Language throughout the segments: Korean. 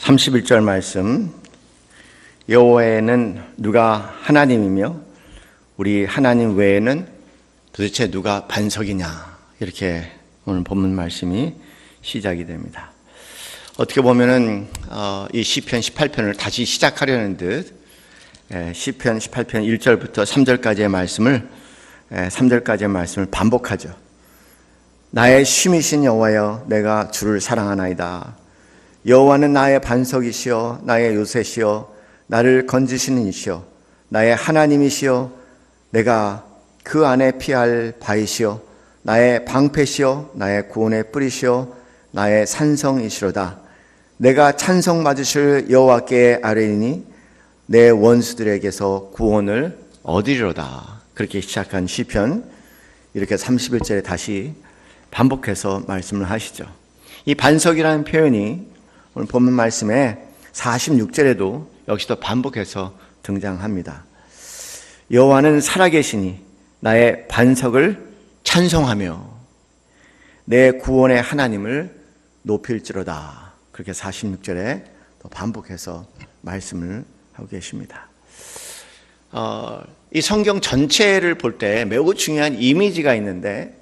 31절 말씀, 여호와는 누가 하나님이며 우리 하나님 외에는 도대체 누가 반석이냐, 이렇게 오늘 본문 말씀이 시작이 됩니다. 어떻게 보면은 이 시편 18편을 다시 시작하려는 듯 시편 18편 1절부터 3절까지의 말씀을 3절까지의 말씀을 반복하죠. 나의 쉼이신 여호와여, 내가 주를 사랑하나이다. 여호와는 나의 반석이시여, 나의 요새시여, 나를 건지시는 이시여, 나의 하나님이시여, 내가 그 안에 피할 바이시여, 나의 방패시여, 나의 구원의 뿌리시여, 나의 산성이시로다. 내가 찬송 받으실 여호와께 아뢰이니 내 원수들에게서 구원을 얻으리로다. 그렇게 시작한 시편, 이렇게 31절에 다시 반복해서 말씀을 하시죠. 이 반석이라는 표현이 오늘 본문 말씀에 46절에도 역시도 반복해서 등장합니다. 여호와는 살아계시니 나의 반석을 찬송하며 내 구원의 하나님을 높일지로다. 그렇게 46절에 또 반복해서 말씀을 하고 계십니다. 이 성경 전체를 볼 때 매우 중요한 이미지가 있는데,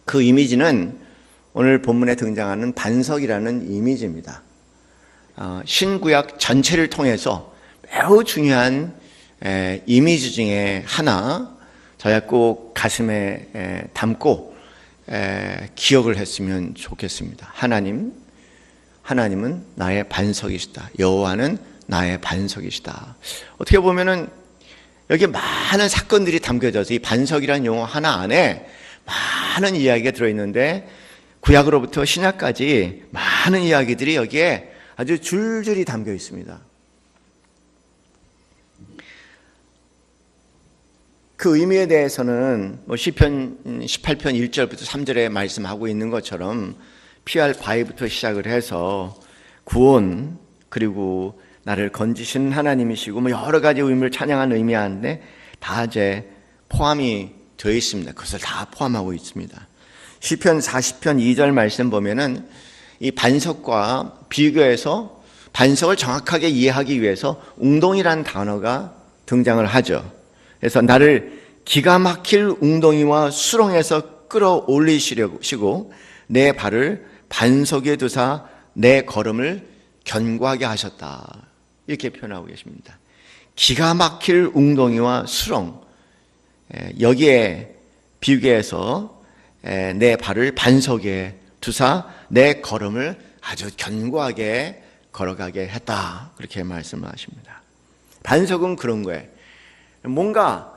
그 이미지는 오늘 본문에 등장하는 반석이라는 이미지입니다. 신구약 전체를 통해서 매우 중요한 이미지 중에 하나, 저야 꼭 가슴에 담고 기억을 했으면 좋겠습니다. 하나님은 나의 반석이시다. 여호와는 나의 반석이시다. 어떻게 보면은 여기 많은 사건들이 담겨져서 이 반석이라는 용어 하나 안에 많은 이야기가 들어있는데, 구약으로부터 신약까지 많은 이야기들이 여기에 아주 줄줄이 담겨 있습니다. 그 의미에 대해서는 시편 18편 1절부터 3절에 말씀하고 있는 것처럼 피할 바위부터 시작을 해서 구원, 그리고 나를 건지신 하나님이시고 여러 가지 의미를 찬양하는 의미하는데 다 이제 포함이 되어 있습니다. 그것을 다 포함하고 있습니다. 시편 40편 2절 말씀 보면은 이 반석과 비교해서 반석을 정확하게 이해하기 위해서 웅덩이라는 단어가 등장을 하죠. 그래서 나를 기가 막힐 웅덩이와 수렁에서 끌어올리시고 내 발을 반석에 두사 내 걸음을 견고하게 하셨다. 이렇게 표현하고 계십니다. 기가 막힐 웅덩이와 수렁, 여기에 비교해서 내 발을 반석에 두사 내 걸음을 아주 견고하게 걸어가게 했다. 그렇게 말씀을 하십니다. 반석은 그런 거예요. 뭔가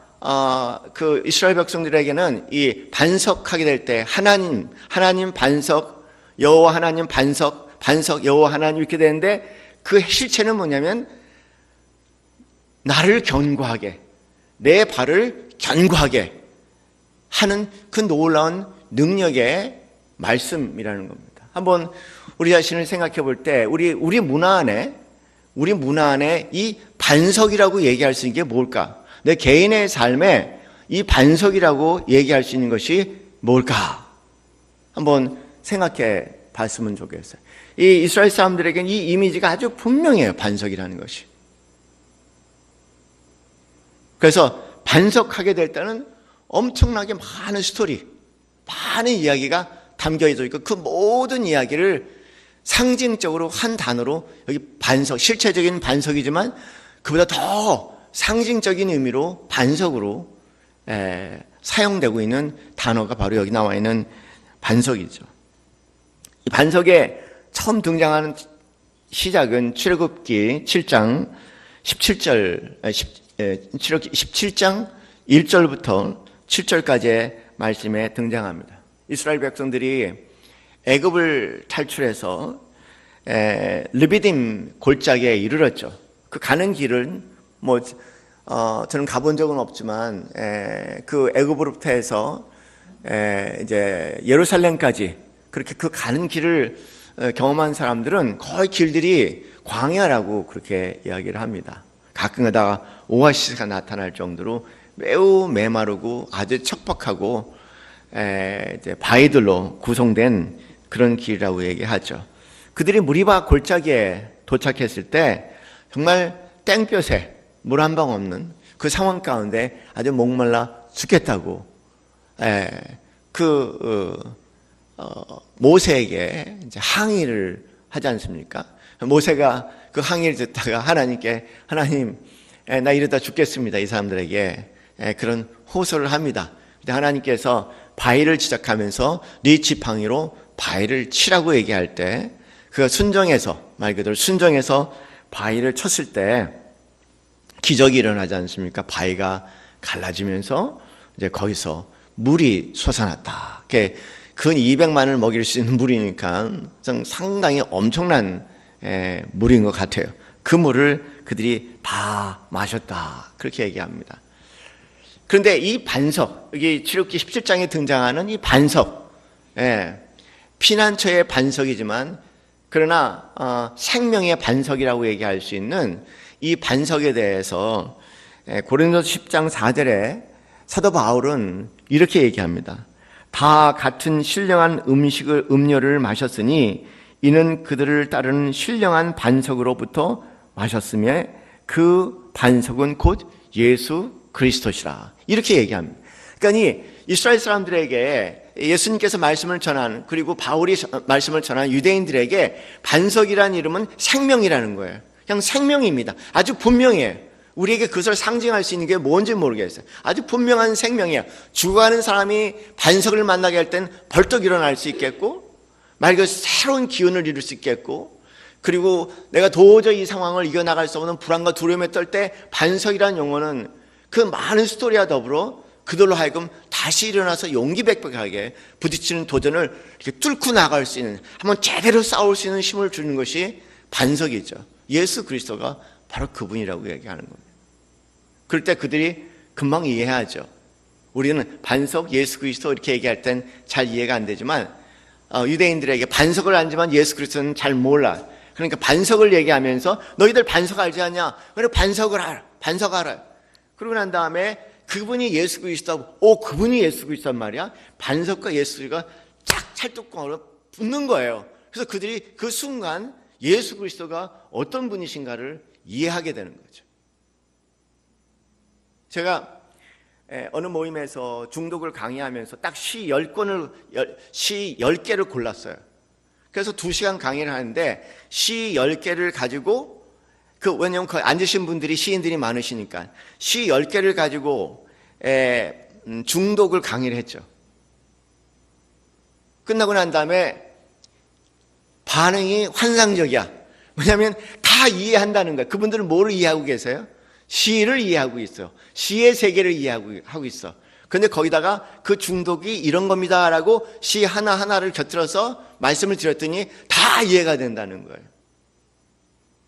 그 이스라엘 백성들에게는 이 반석하게 될 때 하나님 반석, 여호와 하나님 반석 여호와 하나님 이렇게 되는데, 그 실체는 뭐냐면 나를 견고하게, 내 발을 견고하게 하는 그 놀라운 능력의 말씀이라는 겁니다. 한번 우리 자신을 생각해 볼 때 우리 문화 안에 이 반석이라고 얘기할 수 있는 게 뭘까? 내 개인의 삶에 이 반석이라고 얘기할 수 있는 것이 뭘까? 한번 생각해 봤으면 좋겠어요. 이 이스라엘 사람들에게는 이 이미지가 아주 분명해요. 반석이라는 것이. 그래서 반석하게 될 때는 엄청나게 많은 스토리, 많은 이야기가 담겨져 있고, 그 모든 이야기를 상징적으로 한 단어로, 여기 반석, 실체적인 반석이지만 그보다 더 상징적인 의미로 반석으로 사용되고 있는 단어가 바로 여기 나와 있는 반석이죠. 이 반석에 처음 등장하는 시작은 출애굽기 7장 17장 1절부터 7절까지의 말씀에 등장합니다. 이스라엘 백성들이 애굽을 탈출해서 르비딤 골짜기에 이르렀죠. 그 가는 길은 저는 가본 적은 없지만 그 애굽으로부터 해서 이제 예루살렘까지 그렇게 그 가는 길을 경험한 사람들은 거의 길들이 광야라고 그렇게 이야기를 합니다. 가끔 가다가 오아시스가 나타날 정도로 매우 메마르고 아주 척박하고 이제 바위들로 구성된 그런 길이라고 얘기하죠. 그들이 무리바 골짜기에 도착했을 때 정말 땡볕에 물 한 방 없는 그 상황 가운데 아주 목말라 죽겠다고 모세에게 이제 항의를 하지 않습니까? 모세가 그 항의를 듣다가 하나님께 하나님 나 이러다 죽겠습니다. 이 사람들에게 그런 호소를 합니다. 근데 하나님께서 바위를 지적하면서 네 지팡이로 바위를 치라고 얘기할 때 그가 순종해서 말 그대로 순종해서 바위를 쳤을 때 기적이 일어나지 않습니까? 바위가 갈라지면서 이제 거기서 물이 솟아났다. 근 200만을 먹일 수 있는 물이니까 상당히 엄청난 물인 것 같아요. 그 물을 그들이 다 마셨다. 그렇게 얘기합니다. 그런데 이 반석, 여기 출애굽기 17장에 등장하는 이 반석, 피난처의 반석이지만 그러나 생명의 반석이라고 얘기할 수 있는 이 반석에 대해서 고린도서 10장 4절에 사도 바울은 이렇게 얘기합니다. 다 같은 신령한 음료를 마셨으니 이는 그들을 따르는 신령한 반석으로부터 마셨으며 그 반석은 곧 예수 그리스도시라. 이렇게 얘기합니다. 그러니까 이스라엘 사람들에게 예수님께서 말씀을 전한, 그리고 바울이 말씀을 전한 유대인들에게 반석이라는 이름은 생명이라는 거예요. 그냥 생명입니다. 아주 분명해요. 우리에게 그것을 상징할 수 있는 게 뭔지 모르겠어요. 아주 분명한 생명이에요. 죽어가는 사람이 반석을 만나게 할 땐 벌떡 일어날 수 있겠고, 말 그대로 새로운 기운을 이룰 수 있겠고, 그리고 내가 도저히 이 상황을 이겨나갈 수 없는 불안과 두려움에 떨 때 반석이라는 용어는 그 많은 스토리와 더불어 그들로 하여금 다시 일어나서 용기백백하게 부딪히는 도전을 이렇게 뚫고 나갈 수 있는, 한번 제대로 싸울 수 있는 힘을 주는 것이 반석이죠. 예수 그리스도가 바로 그분이라고 얘기하는 겁니다. 그럴 때 그들이 금방 이해하죠. 우리는 반석, 예수 그리스도 이렇게 얘기할 땐 잘 이해가 안 되지만 유대인들에게 반석을 알지만 예수 그리스도는 잘 몰라. 그러니까 반석을 얘기하면서 너희들 반석 알지 않냐? 그래 반석을 알아. 반석 알아. 그러고 난 다음에 그분이 예수 그리스도고 그분이 예수 그리스도란 말이야. 반석과 예수가 쫙 찰떡궁합으로 붙는 거예요. 그래서 그들이 그 순간 예수 그리스도가 어떤 분이신가를 이해하게 되는 거죠. 제가 어느 모임에서 중독을 강의하면서 딱 시 10개를 골랐어요. 그래서 2시간 강의를 하는데 시 10개를 가지고 왜냐면 거기 앉으신 분들이 시인들이 많으시니까 시 10개를 가지고 중독을 강의를 했죠. 끝나고 난 다음에 반응이 환상적이야. 왜냐하면 다 이해한다는 거야. 그분들은 뭐를 이해하고 계세요? 시를 이해하고 있어요. 시의 세계를 이해하고 있어. 그런데 거기다가 그 중독이 이런 겁니다라고 시 하나하나를 곁들여서 말씀을 드렸더니 다 이해가 된다는 거예요.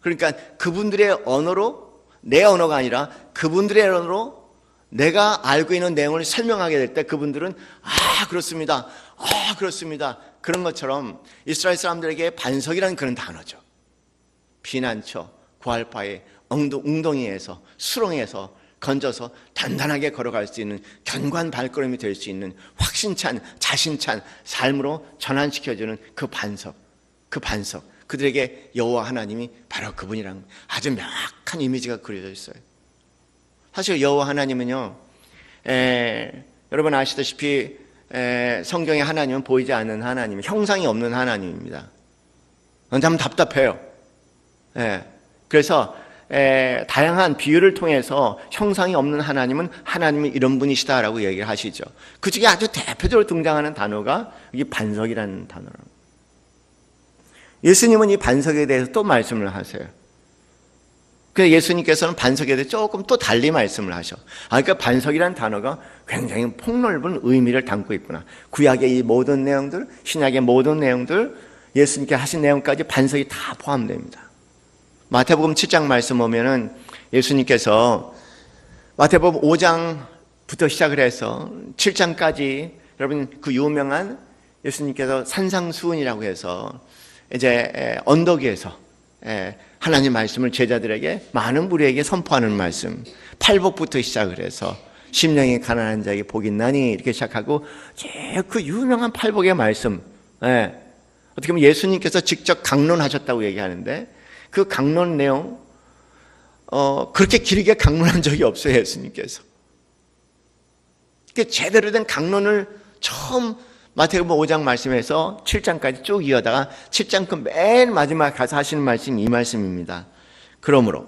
그러니까 그분들의 언어로, 내 언어가 아니라 그분들의 언어로 내가 알고 있는 내용을 설명하게 될 때 그분들은 그렇습니다. 그렇습니다. 그런 것처럼 이스라엘 사람들에게 반석이라는 그런 단어죠. 피난처, 구할바위, 웅덩이에서, 수렁에서 건져서 단단하게 걸어갈 수 있는 견고한 발걸음이 될 수 있는 확신찬, 자신찬 삶으로 전환시켜주는 그 반석. 그들에게 여호와 하나님이 바로 그분이라는 아주 명확한 이미지가 그려져 있어요. 사실 여호와 하나님은요, 여러분 아시다시피 성경의 하나님은 보이지 않는 하나님, 형상이 없는 하나님입니다. 참 답답해요. 그래서 다양한 비유를 통해서 형상이 없는 하나님은 하나님은 이런 분이시다라고 얘기를 하시죠. 그 중에 아주 대표적으로 등장하는 단어가 이 반석이라는 단어랍니다. 예수님은 이 반석에 대해서 또 말씀을 하세요. 그래서 예수님께서는 반석에 대해서 조금 또 달리 말씀을 하셔. 그러니까 반석이라는 단어가 굉장히 폭넓은 의미를 담고 있구나. 구약의 이 모든 내용들, 신약의 모든 내용들, 예수님께 하신 내용까지 반석이 다 포함됩니다. 마태복음 7장 말씀 보면은 예수님께서 마태복음 5장부터 시작을 해서 7장까지 여러분 그 유명한 예수님께서 산상수훈이라고 해서 이제 언덕 위에서 하나님 말씀을 제자들에게 많은 무리에게 선포하는 말씀, 팔복부터 시작을 해서 심령이 가난한 자에게 복이 있나니 이렇게 시작하고 그 유명한 팔복의 말씀, 어떻게 보면 예수님께서 직접 강론하셨다고 얘기하는데 그 강론 내용 그렇게 길게 강론한 적이 없어요, 예수님께서. 제대로 된 강론을 처음 마태복음 5장 말씀에서 7장까지 쭉 이어다가 7장 그 맨 마지막 가서 하시는 말씀이 이 말씀입니다. 그러므로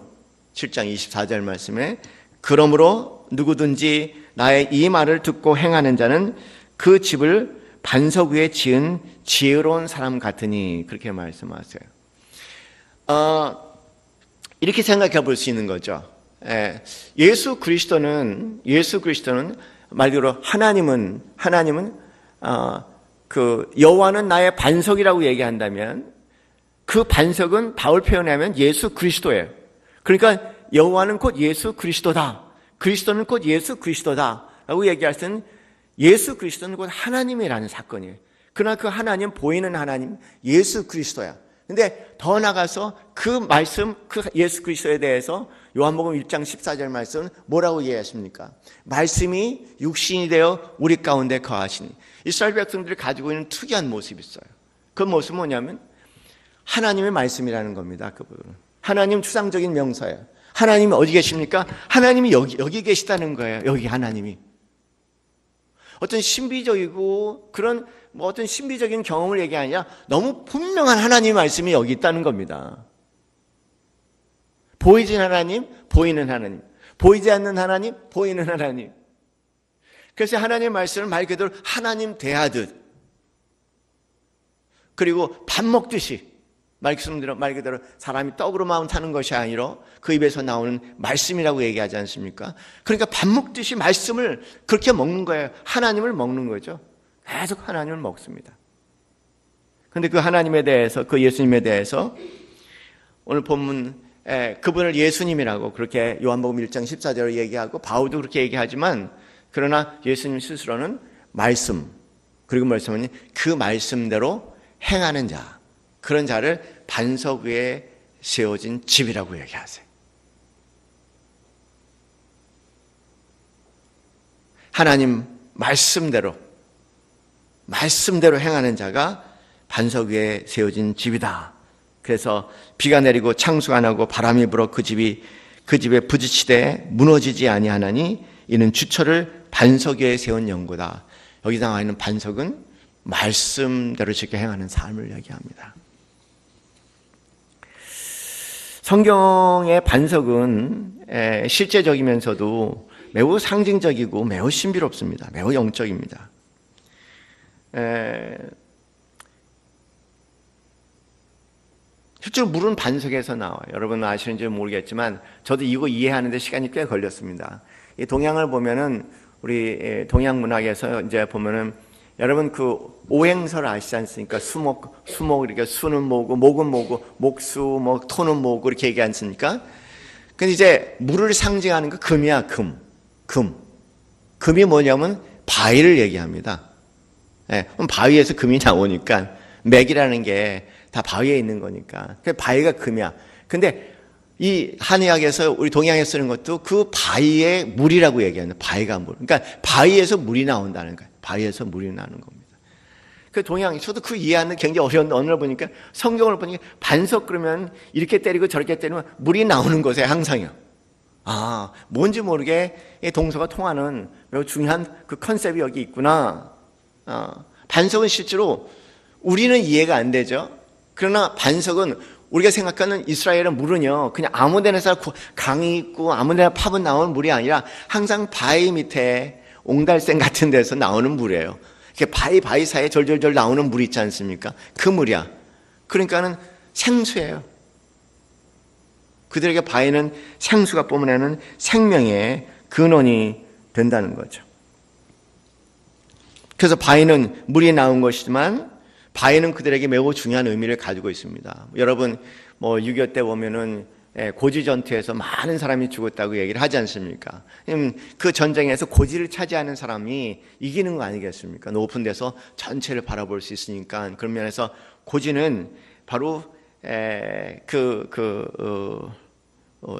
7장 24절 말씀에 그러므로 누구든지 나의 이 말을 듣고 행하는 자는 그 집을 반석 위에 지은 지혜로운 사람 같으니 그렇게 말씀하세요. 이렇게 생각해 볼 수 있는 거죠. 예수 그리스도는 말 그대로 하나님은 그 여호와는 나의 반석이라고 얘기한다면 그 반석은 바울 표현하면 예수 그리스도예요. 그러니까 여호와는 곧 예수 그리스도다. 그리스도는 곧 예수 그리스도다라고 얘기할 때는 예수 그리스도는 곧 하나님이라는 사건이에요. 그러나 그 하나님, 보이는 하나님, 예수 그리스도야. 근데 더 나가서 그 말씀, 그 예수 그리스도에 대해서 요한복음 1장 14절 말씀은 뭐라고 얘기하십니까? 말씀이 육신이 되어 우리 가운데 거하시니. 이스라엘 백성들이 가지고 있는 특이한 모습이 있어요. 그 모습은 뭐냐면 하나님의 말씀이라는 겁니다. 그 부분은. 하나님 추상적인 명사예요. 하나님이 어디 계십니까? 하나님이 여기 계시다는 거예요. 여기 하나님이. 어떤 신비적이고 그런 어떤 신비적인 경험을 얘기하는 게 아니라 너무 분명한 하나님의 말씀이 여기 있다는 겁니다. 보이진 하나님, 보이는 하나님. 보이지 않는 하나님, 보이는 하나님. 그래서 하나님의 말씀을 말 그대로 하나님 대하듯 그리고 밥 먹듯이 말 그대로 사람이 떡으로 마음 타는 것이 아니라 그 입에서 나오는 말씀이라고 얘기하지 않습니까? 그러니까 밥 먹듯이 말씀을 그렇게 먹는 거예요. 하나님을 먹는 거죠. 계속 하나님을 먹습니다. 그런데 그 하나님에 대해서, 그 예수님에 대해서 오늘 본문 그분을 예수님이라고 그렇게 요한복음 1장 14절을 얘기하고 바울도 그렇게 얘기하지만 그러나 예수님 스스로는 말씀 그리고 말씀은 그 말씀대로 행하는 자, 그런 자를 반석 위에 세워진 집이라고 얘기하세요. 하나님 말씀대로 행하는 자가 반석 위에 세워진 집이다. 그래서 비가 내리고 창수가 나고 바람이 불어 그 집에 부딪히되 무너지지 아니하나니 이는 주처를 반석 위에 세운 연고다. 여기 나와 있는 반석은 말씀대로 지켜 행하는 삶을 얘기합니다. 성경의 반석은 실제적이면서도 매우 상징적이고 매우 신비롭습니다. 매우 영적입니다. 실제로 물은 반석에서 나와요. 여러분 아시는지 모르겠지만 저도 이거 이해하는데 시간이 꽤 걸렸습니다. 이 동양을 보면은 우리 동양 문학에서 이제 보면은 여러분 그 오행설 아시지 않습니까? 수목 이렇게 수는 뭐고 목은 뭐고 목수 뭐 토는 뭐고 이렇게 얘기하지 않습니까? 근데 이제 물을 상징하는 거 금이야, 금. 금이 뭐냐면 바위를 얘기합니다. 그럼 바위에서 금이 나오니까 맥이라는 게 다 바위에 있는 거니까. 그 바위가 금이야. 근데 이 한의학에서 우리 동양에 쓰는 것도 그 바위의 물이라고 얘기하는 바위가 물. 그러니까 바위에서 물이 나온다는 거예요. 바위에서 물이 나는 겁니다. 그 동양, 저도 그 이해하는 굉장히 어려운 언어를 보니까 성경을 보니까 반석 그러면 이렇게 때리고 저렇게 때리면 물이 나오는 것에 항상이요. 아, 뭔지 모르게 이 동서가 통하는 매우 중요한 그 컨셉이 여기 있구나. 반석은 실제로 우리는 이해가 안 되죠. 그러나 반석은 우리가 생각하는 이스라엘의 물은요, 그냥 아무 데나서 강이 있고 아무 데나 파면 나오는 물이 아니라 항상 바위 밑에 옹달샘 같은 데서 나오는 물이에요. 이렇게 바위 사이에 절절절 나오는 물 있지 않습니까? 그 물이야. 그러니까는 생수예요. 그들에게 바위는 생수가 뿜어내는 생명의 근원이 된다는 거죠. 그래서 바위는 물이 나온 것이지만 바위는 그들에게 매우 중요한 의미를 가지고 있습니다. 여러분 뭐 6.25 때 보면은 고지 전투에서 많은 사람이 죽었다고 얘기를 하지 않습니까? 그 전쟁에서 고지를 차지하는 사람이 이기는 거 아니겠습니까? 높은 데서 전체를 바라볼 수 있으니까. 그런 면에서 고지는 바로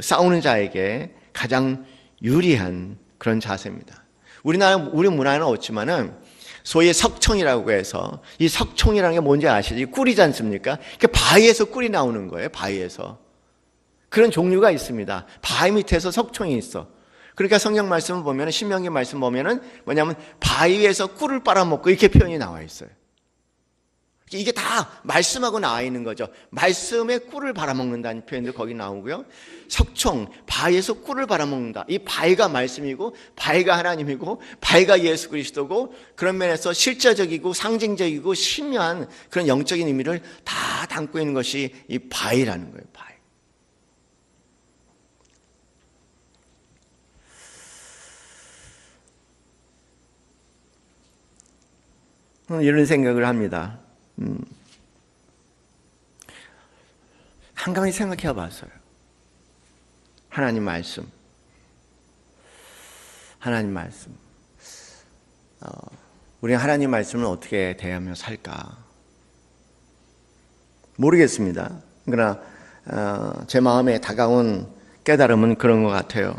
싸우는 자에게 가장 유리한 그런 자세입니다. 우리 문화는 없지만은 소위 석청이라고 해서 이 석청이라는 게 뭔지 아시죠? 꿀이지 않습니까? 바위에서 꿀이 나오는 거예요. 바위에서. 그런 종류가 있습니다. 바위 밑에서 석총이 있어. 그러니까 성경 말씀을 보면, 신명기 말씀 보면은 뭐냐면 바위에서 꿀을 빨아먹고 이렇게 표현이 나와 있어요. 이게 다 말씀하고 나와 있는 거죠. 말씀에 꿀을 빨아먹는다는 표현도 거기 나오고요. 석총, 바위에서 꿀을 빨아먹는다. 이 바위가 말씀이고 바위가 하나님이고 바위가 예수 그리스도고, 그런 면에서 실제적이고 상징적이고 신묘한 그런 영적인 의미를 다 담고 있는 것이 이 바위라는 거예요. 바위. 이런 생각을 합니다. 한 가지 생각해 봤어요. 하나님 말씀. 우리는 하나님 말씀을 어떻게 대하며 살까? 모르겠습니다. 그러나 제 마음에 다가온 깨달음은 그런 것 같아요.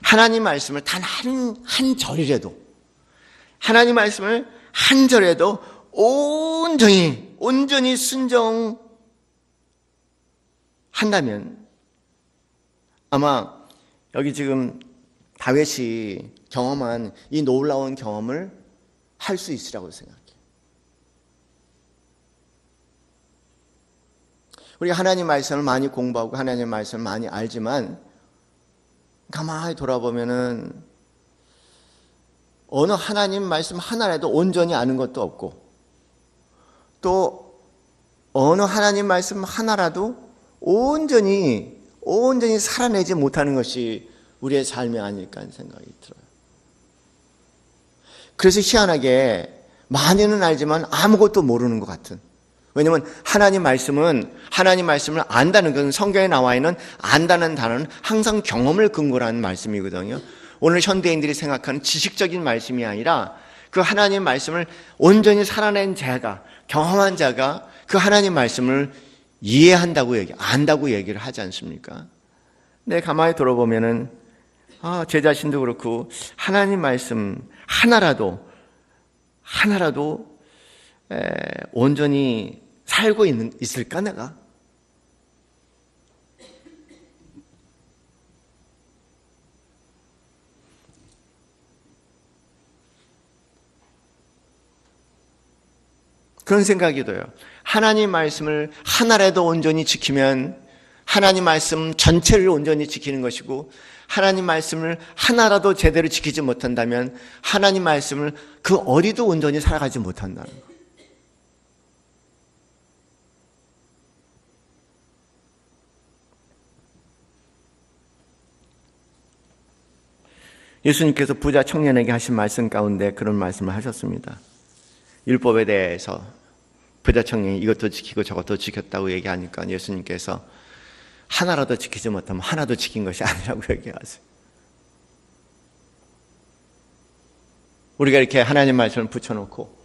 하나님 말씀을 단 한 절이라도, 하나님 말씀을 한 절에도 온전히 순종한다면 아마 여기 지금 다윗이 경험한 이 놀라운 경험을 할 수 있으라고 생각해요. 우리가 하나님 말씀을 많이 공부하고 하나님 말씀을 많이 알지만 가만히 돌아보면은 어느 하나님 말씀 하나라도 온전히 아는 것도 없고, 또 어느 하나님 말씀 하나라도 온전히 살아내지 못하는 것이 우리의 삶이 아닐까 하는 생각이 들어요. 그래서 희한하게 많이는 알지만 아무것도 모르는 것 같은. 왜냐하면 하나님 말씀을 안다는 것은, 성경에 나와 있는 안다는 단어는 항상 경험을 근거로 하는 말씀이거든요. 오늘 현대인들이 생각하는 지식적인 말씀이 아니라 그 하나님 말씀을 온전히 살아낸 자가, 경험한 자가 그 하나님 말씀을 안다고 얘기를 하지 않습니까? 근데 가만히 들어보면은 제 자신도 그렇고 하나님 말씀 하나라도 온전히 살고 있을까 내가? 그런 생각이 들어요. 하나님 말씀을 하나라도 온전히 지키면 하나님 말씀 전체를 온전히 지키는 것이고, 하나님 말씀을 하나라도 제대로 지키지 못한다면 하나님 말씀을 그 어디도 온전히 살아가지 못한다는 것. 예수님께서 부자 청년에게 하신 말씀 가운데 그런 말씀을 하셨습니다. 율법에 대해서 부자 청년이 이것도 지키고 저것도 지켰다고 얘기하니까 예수님께서 하나라도 지키지 못하면 하나도 지킨 것이 아니라고 얘기하세요. 우리가 이렇게 하나님 말씀을 붙여놓고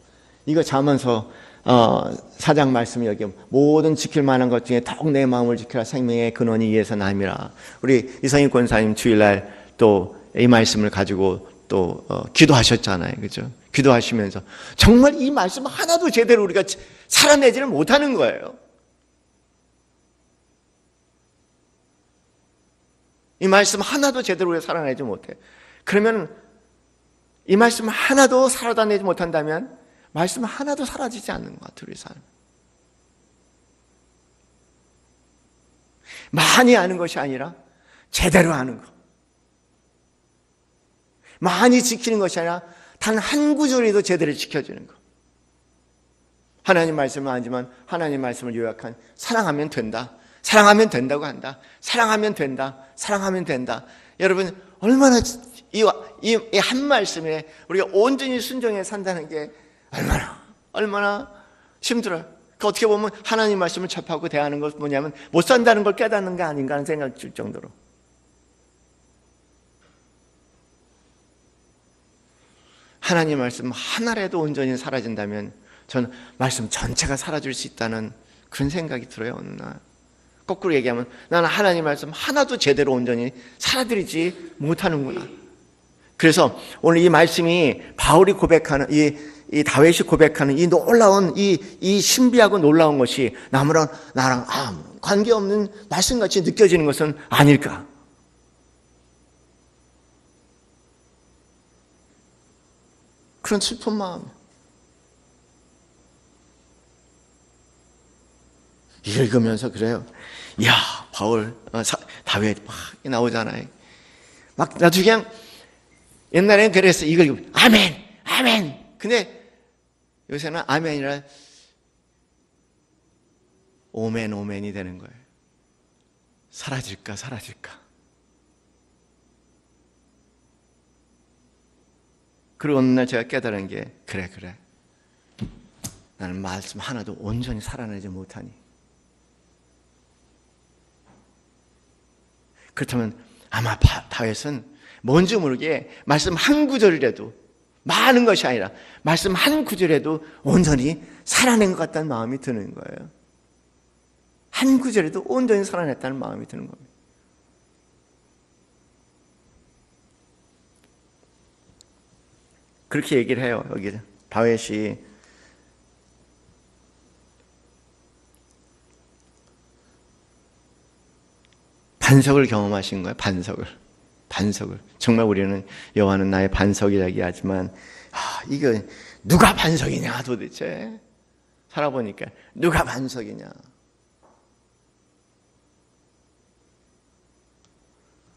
이거 자면서 4장 말씀이 여기 모든 지킬 만한 것 중에 더욱 내 마음을 지키라 생명의 근원이 이에서 남이라. 우리 이성희 권사님 주일날 또 이 말씀을 가지고 또 기도하셨잖아요. 그죠? 기도하시면서 정말 이 말씀 하나도 제대로 우리가 살아내지를 못하는 거예요. 이 말씀 하나도 제대로 우리가 살아내지 못해. 그러면 이 말씀 하나도 살아내지 못한다면 말씀 하나도 사라지지 않는 것 같아요. 우리 삶. 많이 아는 것이 아니라 제대로 아는 것. 많이 지키는 것이 아니라 단 한 구절이라도 제대로 지켜지는 것. 하나님 말씀은 아니지만 하나님 말씀을 요약한 사랑하면 된다. 사랑하면 된다고 한다. 사랑하면 된다. 사랑하면 된다. 여러분 얼마나 이 한 말씀에 우리가 온전히 순종해 산다는 게 얼마나 힘들어요. 그 어떻게 보면 하나님 말씀을 접하고 대하는 것 뭐냐면 못 산다는 걸 깨닫는 게 아닌가 하는 생각이 들 정도로. 하나님 말씀 하나라도 온전히 사라진다면 저는 말씀 전체가 사라질 수 있다는 그런 생각이 들어요. 어느 날 거꾸로 얘기하면 나는 하나님 말씀 하나도 제대로 온전히 살아들이지 못하는구나. 그래서 오늘 이 말씀이 바울이 고백하는 이 다윗이 고백하는 이 놀라운 이 신비하고 놀라운 것이 나랑 관계없는 말씀같이 느껴지는 것은 아닐까? 그런 슬픈 마음. 읽으면서 그래요. 이야, 바울, 다윗 막 나오잖아요. 막 나도 그냥 옛날에는 그랬어. 이걸 읽으면 아멘, 아멘. 근데 요새는 아멘이라 오멘, 오멘이 되는 거예요. 사라질까, 사라질까. 그리고 어느 날 제가 깨달은 게 그래. 나는 말씀 하나도 온전히 살아내지 못하니. 그렇다면 아마 다윗은 뭔지 모르게 말씀 한 구절이라도, 많은 것이 아니라 말씀 한 구절에도 온전히 살아낸 것 같다는 마음이 드는 거예요. 한 구절에도 온전히 살아냈다는 마음이 드는 겁니다. 그렇게 얘기를 해요. 여기 다윗이 반석을 경험하신 거예요. 반석을. 정말 우리는 여호와는 나의 반석이라고 하지만 이거 누가 반석이냐 도대체. 살아보니까 누가 반석이냐.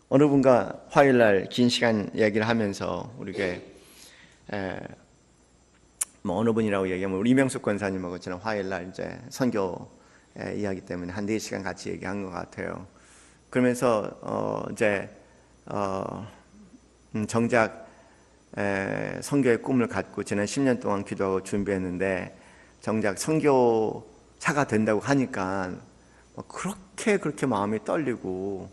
어느 분과 화요일날 긴 시간 얘기를 하면서 우리가 어느 분이라고 얘기하면 우리 이명숙 권사님하고 저는 화요일날 이제 선교 이야기 때문에 한 4시간 같이 얘기한 것 같아요. 그러면서 정작 선교의 꿈을 갖고 지난 10년 동안 기도하고 준비했는데 정작 선교사가 된다고 하니까 그렇게 마음이 떨리고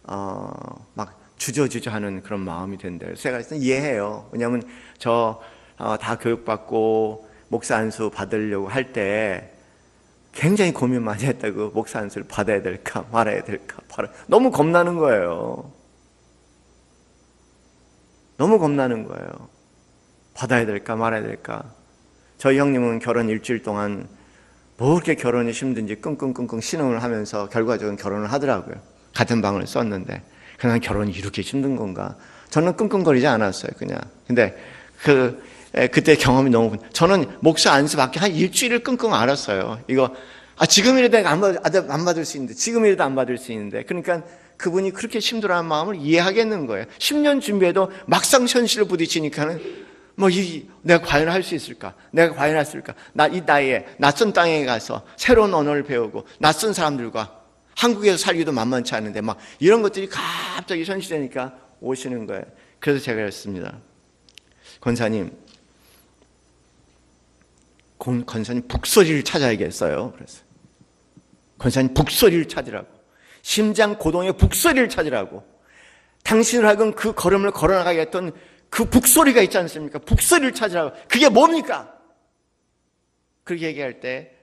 막 주저하는 그런 마음이 된대요. 제가 이해해요. 왜냐하면 저 다 교육받고 목사 안수 받으려고 할 때 굉장히 고민 많이 했다고. 목사 안수를 받아야 될까 말아야 될까. 너무 겁나는 거예요. 너무 겁나는 거예요. 받아야 될까 말아야 될까. 저희 형님은 결혼 일주일 동안 뭐 그렇게 결혼이 힘든지 끙끙끙끙 신음을 하면서 결과적으로 결혼을 하더라고요. 같은 방을 썼는데 그냥 결혼이 이렇게 힘든 건가. 저는 끙끙거리지 않았어요. 그냥. 근데 그때 경험이 너무, 저는 목사 안수 받기 한 일주일을 끙끙 앓았어요. 이거 지금이라도 안 받을 수 있는데, 지금이라도 안 받을 수 있는데. 그러니까 그분이 그렇게 힘들어하는 마음을 이해하겠는 거예요. 10년 준비해도 막상 현실을 부딪히니까는 내가 과연 할 수 있을까? 내가 과연 할 수 있을까? 이 나이에 낯선 땅에 가서 새로운 언어를 배우고 낯선 사람들과 한국에서 살기도 만만치 않은데 막 이런 것들이 갑자기 현실되니까 오시는 거예요. 그래서 제가 그랬습니다. 권사님 북소리를 찾아야겠어요. 그래서 권사님 북소리를 찾으라고. 심장 고동의 북소리를 찾으라고. 당신을 하여금 그 걸음을 걸어나가게 했던 그 북소리가 있지 않습니까? 북소리를 찾으라고. 그게 뭡니까? 그렇게 얘기할 때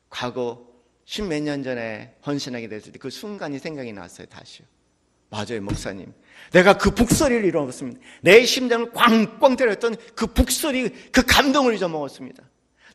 과거 10몇 년 전에 헌신하게 됐을 때 그 순간이 생각이 났어요. 다시요. 맞아요, 목사님. 내가 그 북소리를 잃어먹었습니다. 내 심장을 꽝꽝 때렸던 그 북소리, 그 감동을 잊어먹었습니다.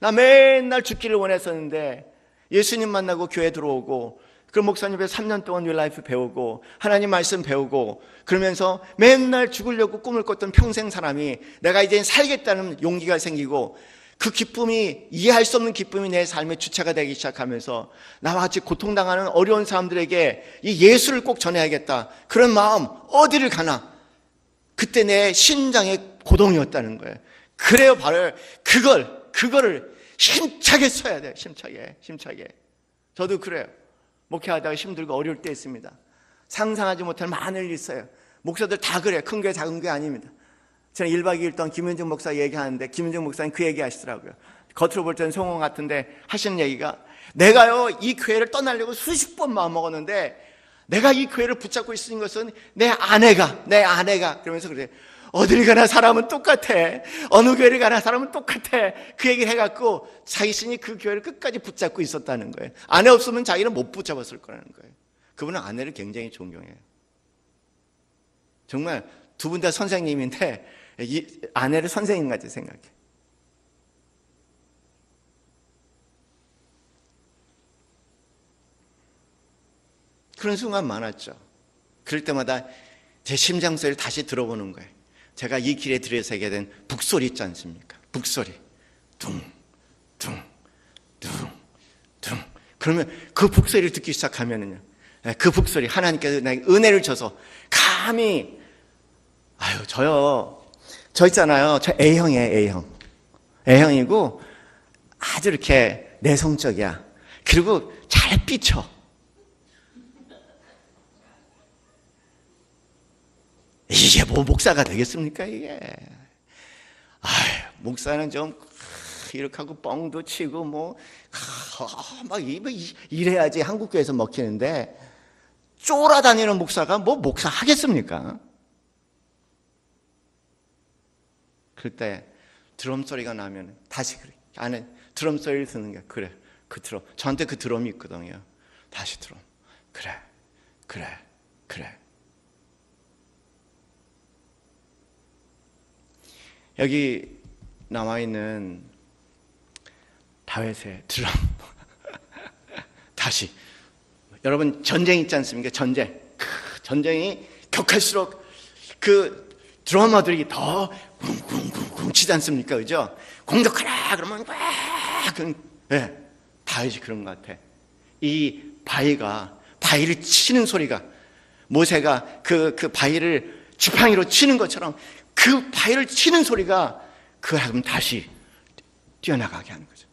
나 맨날 죽기를 원했었는데 예수님 만나고 교회 들어오고 그 목사님 앞에 3년 동안 뉴라이프 배우고 하나님 말씀 배우고 그러면서 맨날 죽으려고 꿈을 꿨던 평생 사람이 내가 이제 살겠다는 용기가 생기고 그 기쁨이, 이해할 수 없는 기쁨이 내 삶의 주체가 되기 시작하면서 나와 같이 고통당하는 어려운 사람들에게 이 예수를 꼭 전해야겠다. 그런 마음 어디를 가나. 그때 내 심장의 고동이었다는 거예요. 그래요. 바로 그거를 힘차게 써야 돼요. 힘차게. 저도 그래요. 목회하다가 힘들고 어려울 때 있습니다. 상상하지 못할 많은 일이 있어요. 목사들 다 그래요. 큰 교회 작은 교회 아닙니다. 저는 1박 2일 동안 김윤중 목사 얘기하는데 김윤중 목사님 그 얘기 하시더라고요. 겉으로 볼 때는 성공 같은데 하시는 얘기가 내가요 이 교회를 떠나려고 수십 번 마음먹었는데 내가 이 교회를 붙잡고 있는 것은 내 아내가 그러면서 그래. 어딜 가나 사람은 똑같아. 어느 교회를 가나 사람은 똑같아. 그 얘기를 해갖고 자신이 그 교회를 끝까지 붙잡고 있었다는 거예요. 아내 없으면 자기는 못 붙잡았을 거라는 거예요. 그분은 아내를 굉장히 존경해요. 정말 두 분 다 선생님인데 이 아내를 선생님같이 생각해. 그런 순간 많았죠. 그럴 때마다 제 심장 소리를 다시 들어보는 거예요. 제가 이 길에 들여서게 된 북소리 있지 않습니까? 북소리. 둥, 둥, 둥, 둥. 그러면 그 북소리를 듣기 시작하면은요, 그 북소리, 하나님께서 나에게 은혜를 줘서 감히, 저 있잖아요. 저 A형이에요, A형. A형이고 아주 이렇게 내성적이야. 그리고 잘 삐쳐. 이게 뭐 목사가 되겠습니까, 이게? 목사는 좀 이렇게 하고 뻥도 치고 막 이래야지 한국교회에서 먹히는데, 쫄아다니는 목사가 뭐 목사 하겠습니까? 그때 드럼 소리가 나면 다시 그래. 안에 드럼 소리를 듣는 게, 그래, 그 드럼. 저한테 그 드럼이 있거든요. 다시 드럼. 그래. 여기 나와 있는 다윗의 드럼. 다시. 여러분, 전쟁 있지 않습니까? 전쟁이 격할수록 그 드러머들이 더 쿵쿵쿵쿵 치지 않습니까? 그죠? 공격하라! 그러면 다윗이 그런 것 같아. 이 바위를 치는 소리가, 모세가 그 바위를 지팡이로 치는 것처럼 그 바위를 치는 소리가 그 하면 다시 뛰어나가게 하는 거죠.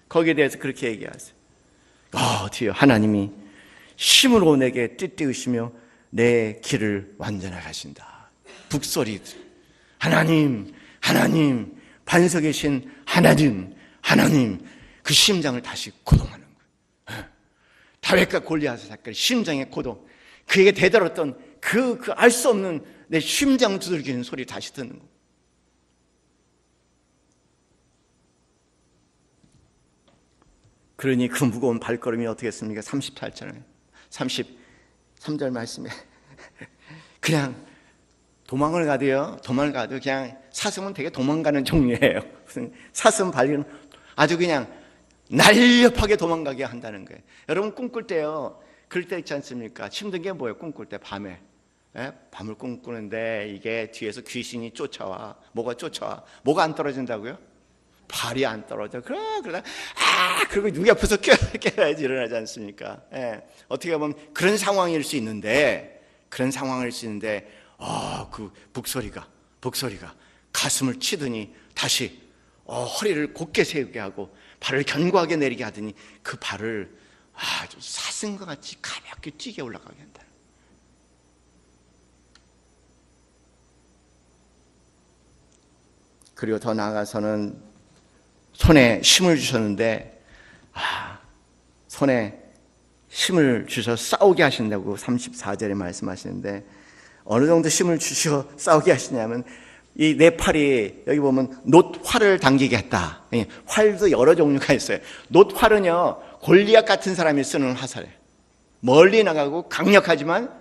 거기에 대해서 그렇게 얘기하세요. 주여, 하나님이 힘으로 내게 띠띠으시며 내 길을 완전하게 하신다. 북소리. 하나님, 반석에 계신 하나님, 그 심장을 다시 고동하는 거예요. 다윗과 골리앗의 사건, 심장의 고동. 그에게 대들었던 그 알 수 없는 내 심장 두들기는 소리 다시 듣는 거예요. 그러니 그 무거운 발걸음이 어떻게 했습니까? 38절에 33절 말씀에 그냥 도망을 가도 그냥 사슴은 되게 도망가는 종류예요. 무슨 사슴 발리는 아주 그냥 날렵하게 도망가게 한다는 거예요. 여러분 꿈꿀 때요, 그럴 때 있지 않습니까? 힘든 게 뭐예요? 꿈꿀 때 밤에 밤을 꿈꾸는데 이게 뒤에서 귀신이 쫓아와. 뭐가 안 떨어진다고요? 발이 안 떨어져. 그리고 누구 앞에서 깨워야지 일어나지 않습니까? 어떻게 보면 그런 상황일 수 있는데, 그 북소리가 가슴을 치더니 다시 허리를 곧게 세우게 하고 발을 견고하게 내리게 하더니 그 발을 아주 사슴과 같이 가볍게 뛰게 올라가게 한다. 그리고 더 나아가서는 손에 힘을 주셨는데, 손에 힘을 주셔서 싸우게 하신다고 34절에 말씀하시는데, 어느 정도 힘을 주셔 싸우게 하시냐면, 이 네 팔이 여기 보면 놋활을 당기게 했다. 활도 여러 종류가 있어요. 놋활은요, 골리앗 같은 사람이 쓰는 화살이에요. 멀리 나가고 강력하지만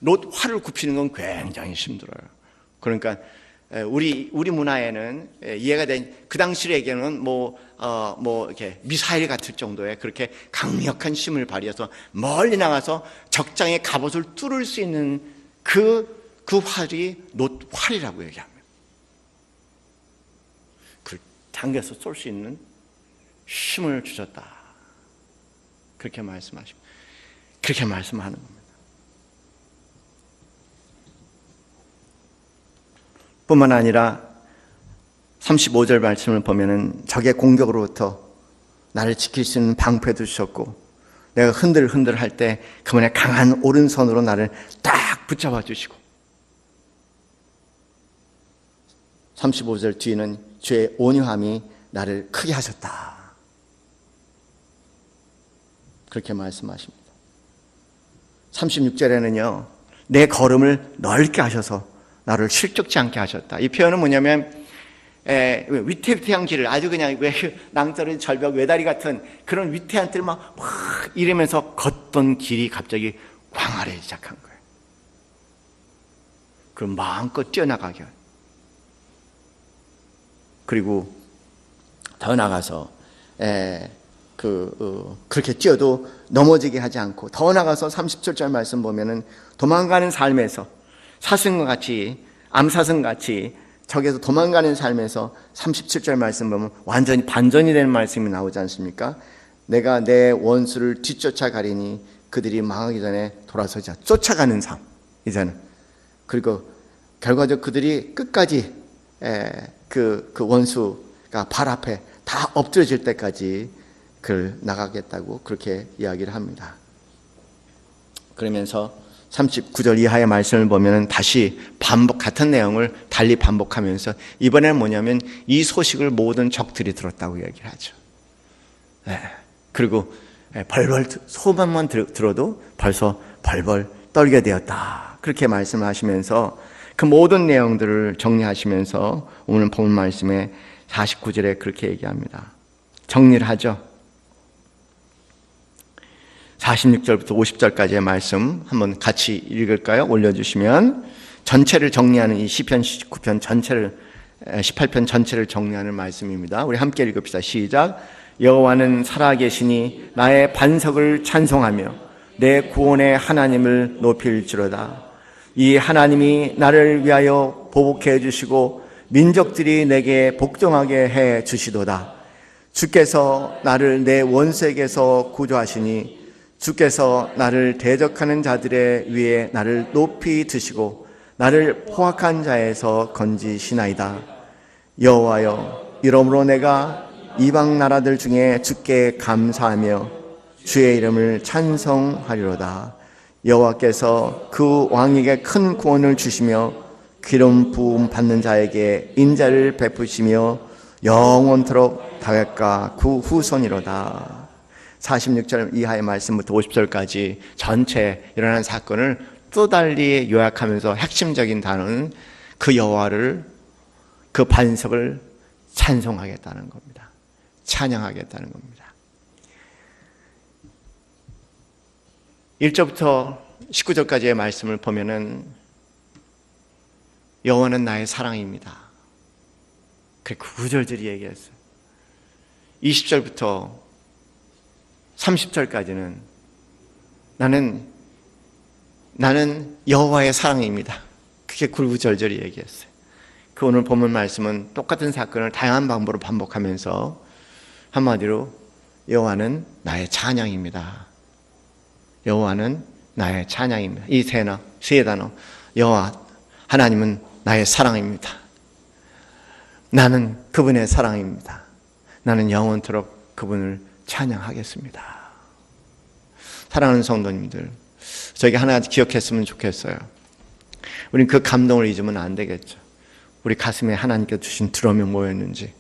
놋활을 굽히는 건 굉장히 힘들어요. 그러니까 우리 문화에는 이해가 된, 그 당시에게는 이렇게 미사일 같을 정도의 그렇게 강력한 힘을 발휘해서 멀리 나가서 적장의 갑옷을 뚫을 수 있는 그 활이 놋활이라고 얘기합니다. 그걸 당겨서 쏠 수 있는 힘을 주셨다. 그렇게 말씀하시고, 그렇게 말씀하는 겁니다. 뿐만 아니라 35절 말씀을 보면은 적의 공격으로부터 나를 지킬 수 있는 방패도 주셨고, 내가 흔들흔들 할 때 그분의 강한 오른손으로 나를 딱 붙잡아 주시고, 35절 뒤에는 주의 온유함이 나를 크게 하셨다. 그렇게 말씀하십니다. 36절에는요, 내 걸음을 넓게 하셔서 나를 실족지 않게 하셨다. 이 표현은 뭐냐면, 위태위태한 길을, 아주 그냥 낭떠러진 절벽 외다리 같은 그런 위태한 길을 막 이러면서 걷던 길이 갑자기 광활해지기 시작한 거예요. 그 마음껏 뛰어나가게. 그리고 더 나가서 그렇게 뛰어도 넘어지게 하지 않고, 더 나가서 37절 말씀 보면은 도망가는 삶에서 사슴과 같이, 암사슴같이 적에서 도망가는 삶에서 37절 말씀 보면 완전히 반전이 되는 말씀이 나오지 않습니까? 내가 내 원수를 뒤쫓아가리니 그들이 망하기 전에 돌아서자. 쫓아가는 삶, 이제는. 그리고 결과적으로 그들이 끝까지 그 원수가 발 앞에 다 엎드려질 때까지 그를 나가겠다고 그렇게 이야기를 합니다. 그러면서 39절 이하의 말씀을 보면 다시 같은 내용을 달리 반복하면서 이번에는 뭐냐면 이 소식을 모든 적들이 들었다고 이야기를 하죠. 그리고 벌벌 소문만 들어도 벌써 벌벌 떨게 되었다. 그렇게 말씀을 하시면서 그 모든 내용들을 정리하시면서 오늘 본 말씀에 49절에 그렇게 얘기합니다. 정리를 하죠. 46절부터 50절까지의 말씀 한번 같이 읽을까요? 올려주시면 전체를 정리하는 이 시편 19편 전체를 18편 전체를 정리하는 말씀입니다. 우리 함께 읽읍시다. 시작. 여호와는 살아계시니 나의 반석을 찬송하며 내 구원의 하나님을 높일지로다. 이 하나님이 나를 위하여 보복해 주시고 민족들이 내게 복종하게 해 주시도다. 주께서 나를 내 원수에게서 구조하시니 주께서 나를 대적하는 자들의 위에 나를 높이 드시고 나를 포악한 자에서 건지시나이다. 여호와여, 이러므로 내가 이방 나라들 중에 주께 감사하며 주의 이름을 찬송하리로다. 여호와께서 그 왕에게 큰 구원을 주시며 기름 부음 받는 자에게 인자를 베푸시며 영원토록 다윗과 그 후손이로다. 46절 이하의 말씀부터 50절까지 전체 일어난 사건을 또 달리 요약하면서 핵심적인 단어는 그 여호와를, 그 반석을 찬송하겠다는 겁니다. 찬양하겠다는 겁니다. 1절부터 19절까지의 말씀을 보면은 여호와는 나의 사랑입니다. 그 구절들이 얘기했어요. 20절부터 30절까지는 나는 여호와의 사랑입니다. 그게 구절절이 얘기했어요. 그 오늘 본문 말씀은 똑같은 사건을 다양한 방법으로 반복하면서 한마디로 여호와는 나의 찬양입니다. 여호와는 나의 찬양입니다. 이 세 단어 여호와 하나님은 나의 사랑입니다. 나는 그분의 사랑입니다. 나는 영원토록 그분을 찬양하겠습니다. 사랑하는 성도님들, 저에게 하나 기억했으면 좋겠어요. 우린 그 감동을 잊으면 안 되겠죠. 우리 가슴에 하나님께서 주신 드럼이 뭐였는지,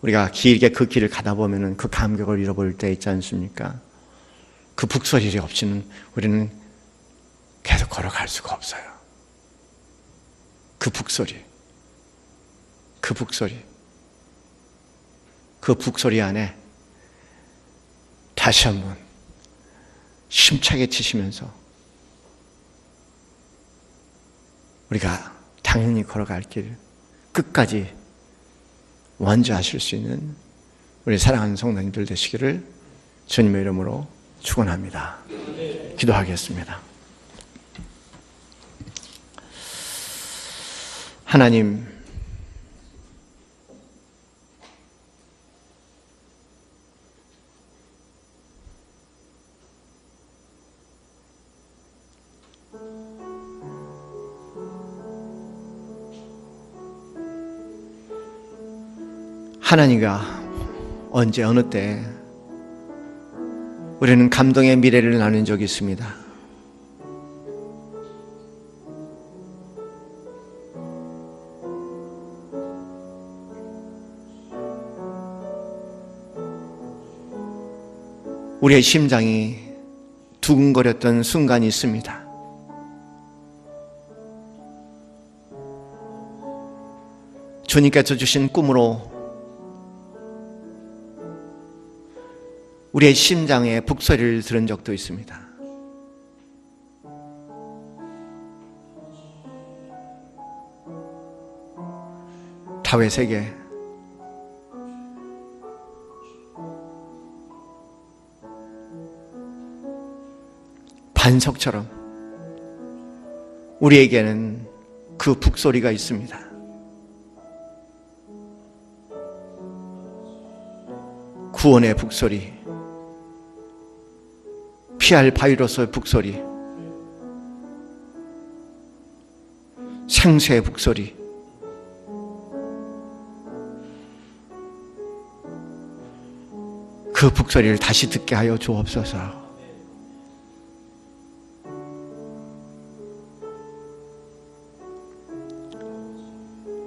우리가 길게 그 길을 가다 보면 그 감격을 잃어버릴 때 있지 않습니까? 그 북소리 없이는 우리는 계속 걸어갈 수가 없어요. 그 북소리 안에 다시 한번 힘차게 치시면서 우리가 당연히 걸어갈 길 끝까지 완주하실 수 있는 우리 사랑하는 성도님들 되시기를 주님의 이름으로 축원합니다. 기도하겠습니다. 하나님, 하나님과 언제 어느 때 우리는 감동의 미래를 나눈 적이 있습니다. 우리의 심장이 두근거렸던 순간이 있습니다. 주님께서 주신 꿈으로 우리의 심장에 북소리를 들은 적도 있습니다. 사회세계, 반석처럼 우리에게는 그 북소리가 있습니다. 구원의 북소리, 피할 바위로서의 북소리, 생수의 북소리, 그 북소리를 다시 듣게 하여 주옵소서.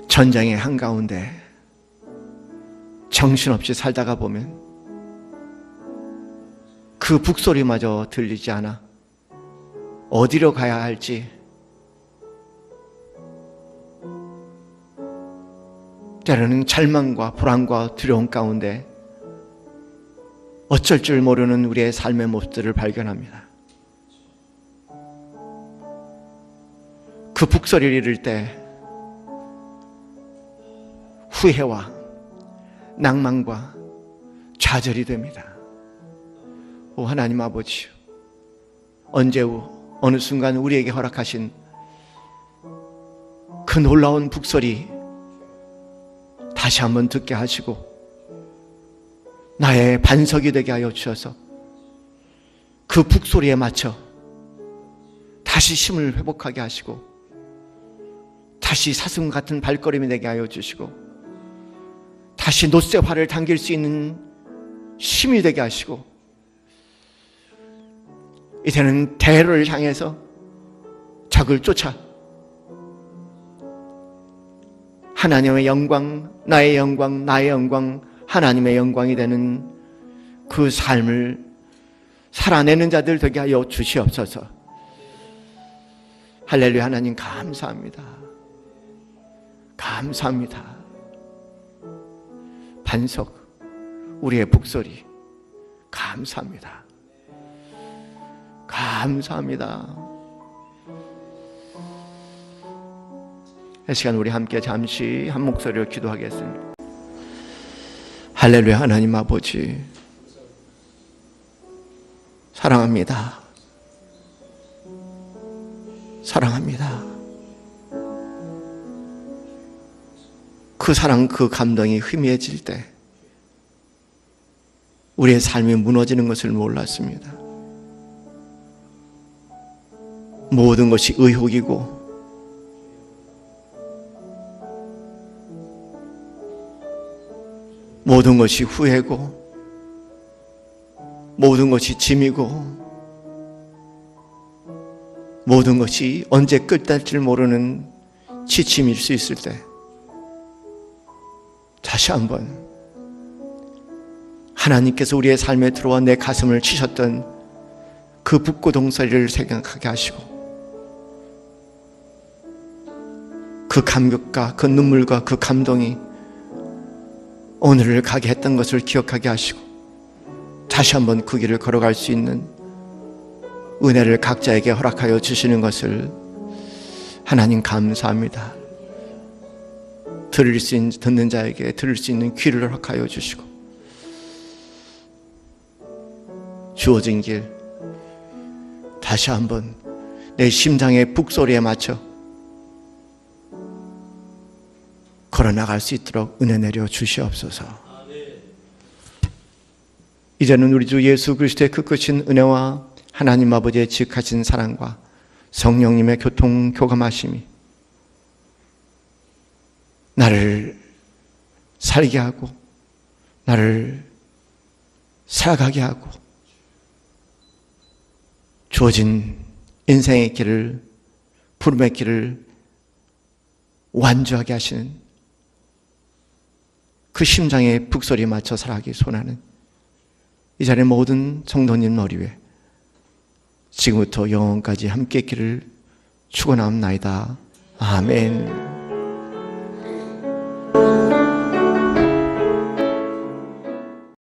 전쟁의 한가운데 정신없이 살다가 보면 그 북소리마저 들리지 않아 어디로 가야 할지, 때로는 절망과 불안과 두려움 가운데 어쩔 줄 모르는 우리의 삶의 모습들을 발견합니다. 그 북소리를 잃을 때 후회와 낭만과 좌절이 됩니다. 오 하나님 아버지, 언제 어느 순간 우리에게 허락하신 그 놀라운 북소리 다시 한번 듣게 하시고 나의 반석이 되게 하여 주셔서 그 북소리에 맞춰 다시 힘을 회복하게 하시고 다시 사슴 같은 발걸음이 되게 하여 주시고 다시 놋새화를 당길 수 있는 힘이 되게 하시고 이제는 대로를 향해서 적을 쫓아 하나님의 영광, 나의 영광, 나의 영광, 하나님의 영광이 되는 그 삶을 살아내는 자들 되게 하여 주시옵소서. 할렐루야. 하나님 감사합니다. 감사합니다. 반석, 우리의 북소리 감사합니다. 감사합니다. 이 시간 우리 함께 잠시 한 목소리로 기도하겠습니다. 할렐루야. 하나님 아버지 사랑합니다. 사랑합니다. 그 사랑, 그 감동이 희미해질 때 우리의 삶이 무너지는 것을 몰랐습니다. 모든 것이 의혹이고 모든 것이 후회고 모든 것이 짐이고 모든 것이 언제 끝날지 모르는 지침일 수 있을 때 다시 한번 하나님께서 우리의 삶에 들어와 내 가슴을 치셨던 그 북고동소리를 생각하게 하시고 그 감격과 그 눈물과 그 감동이 오늘을 가게 했던 것을 기억하게 하시고 다시 한번 그 길을 걸어갈 수 있는 은혜를 각자에게 허락하여 주시는 것을 하나님 감사합니다. 듣는 자에게 들을 수 있는 귀를 허락하여 주시고 주어진 길 다시 한번 내 심장의 북소리에 맞춰 걸어나갈 수 있도록 은혜 내려 주시옵소서. 이제는 우리 주 예수 그리스도의 그 크신 은혜와 하나님 아버지의 지극하신 사랑과 성령님의 교통 교감하심이 나를 살게 하고 나를 살아가게 하고 주어진 인생의 길을, 부름의 길을 완주하게 하시는 그 심장의 북소리에 맞춰 살아가기 소원하는 이 자리의 모든 성도님 머리 위에 지금부터 영원까지 함께 있기를 축원하옵나이다. 아멘.